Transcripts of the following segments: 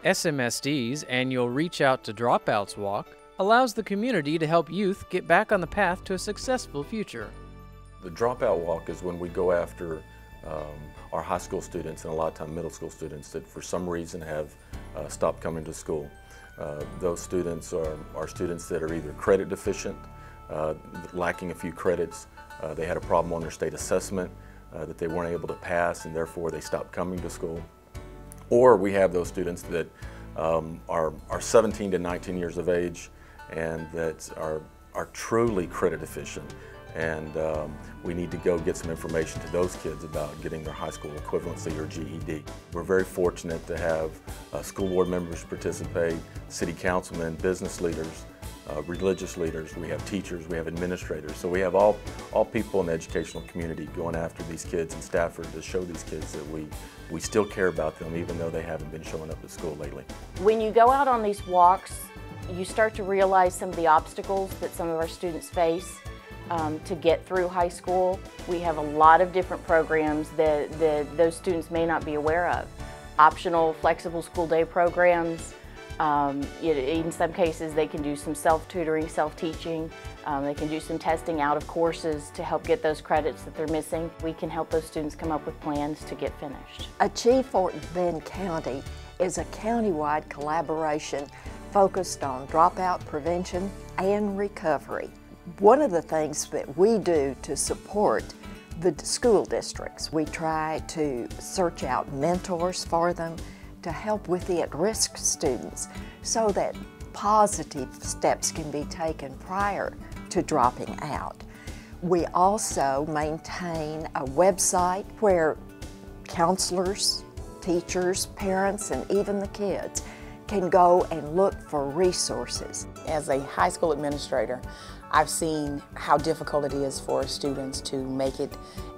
SMSD's annual Reach Out to Dropouts Walk allows the community to help youth get back on the path to a successful future. The Dropout Walk is when we go after our high school students and a lot of time middle school students that for some reason have stopped coming to school. Those students are students that are either credit deficient, lacking a few credits, they had a problem on their state assessment that they weren't able to pass and therefore they stopped coming to school. Or we have those students that are 17 to 19 years of age and that are truly credit deficient, and we need to go get some information to those kids about getting their high school equivalency or GED. We're very fortunate to have school board members participate, city councilmen, business leaders, religious leaders, we have teachers, we have administrators. So we have all people in the educational community going after these kids in Stafford to show these kids that we still care about them even though they haven't been showing up at school lately. When you go out on these walks, you start to realize some of the obstacles that some of our students face to get through high school. We have a lot of different programs that those students may not be aware of. Optional flexible school day programs. In some cases they can do some self-tutoring, self-teaching. They can do some testing out of courses to help get those credits that they're missing. We can help those students come up with plans to get finished. Achieve Fort Bend County is a countywide collaboration focused on dropout prevention and recovery. One of the things that we do to support the school districts, we try to search out mentors for them to help with the at-risk students so that positive steps can be taken prior to dropping out. We also maintain a website where counselors, teachers, parents, and even the kids can go and look for resources. As a high school administrator, I've seen how difficult it is for students to make it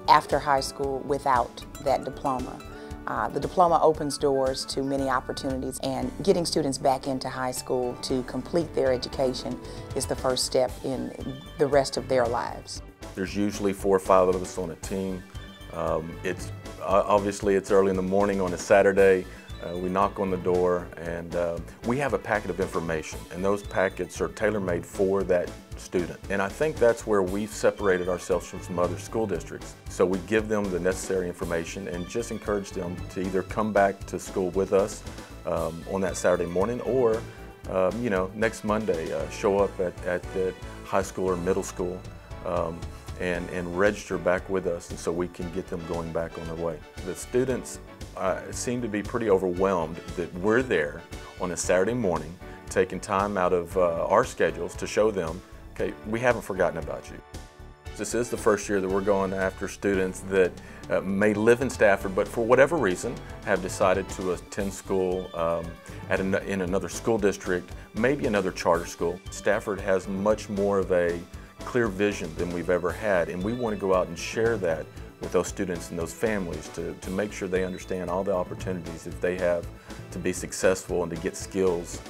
after high school without that diploma. The diploma opens doors to many opportunities, and getting students back into high school to complete their education is the first step in the rest of their lives. There's usually 4 or 5 of us on a team. Obviously it's early in the morning on a Saturday. We knock on the door and we have a packet of information, and those packets are tailor-made for that student. And I think that's where we've separated ourselves from some other school districts. So we give them the necessary information and just encourage them to either come back to school with us on that Saturday morning, or you know, next Monday show up at the high school or middle school and register back with us, and so we can get them going back on their way. The students seem to be pretty overwhelmed that we're there on a Saturday morning taking time out of our schedules to show them, okay, we haven't forgotten about you. This is the first year that we're going after students that may live in Stafford but for whatever reason have decided to attend school in another school district, maybe another charter school. Stafford has much more of a clear vision than we've ever had, and we want to go out and share that with those students and those families to make sure they understand all the opportunities that they have to be successful and to get skills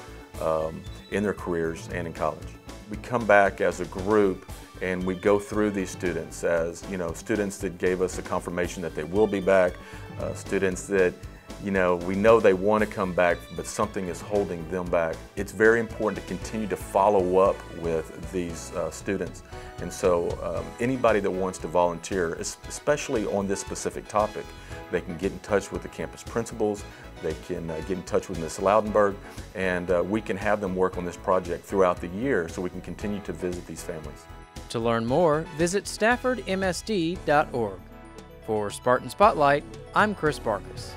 in their careers and in college. We come back as a group and we go through these students as, you know, students that gave us a confirmation that they will be back, students that, you know, we know they want to come back but something is holding them back. It's very important to continue to follow up with these students, and so anybody that wants to volunteer, especially on this specific topic, they can get in touch with the campus principals, they can get in touch with Ms. Loudenberg, and we can have them work on this project throughout the year so we can continue to visit these families. To learn more, visit staffordmsd.org. For Spartan Spotlight, I'm Chris Barcus.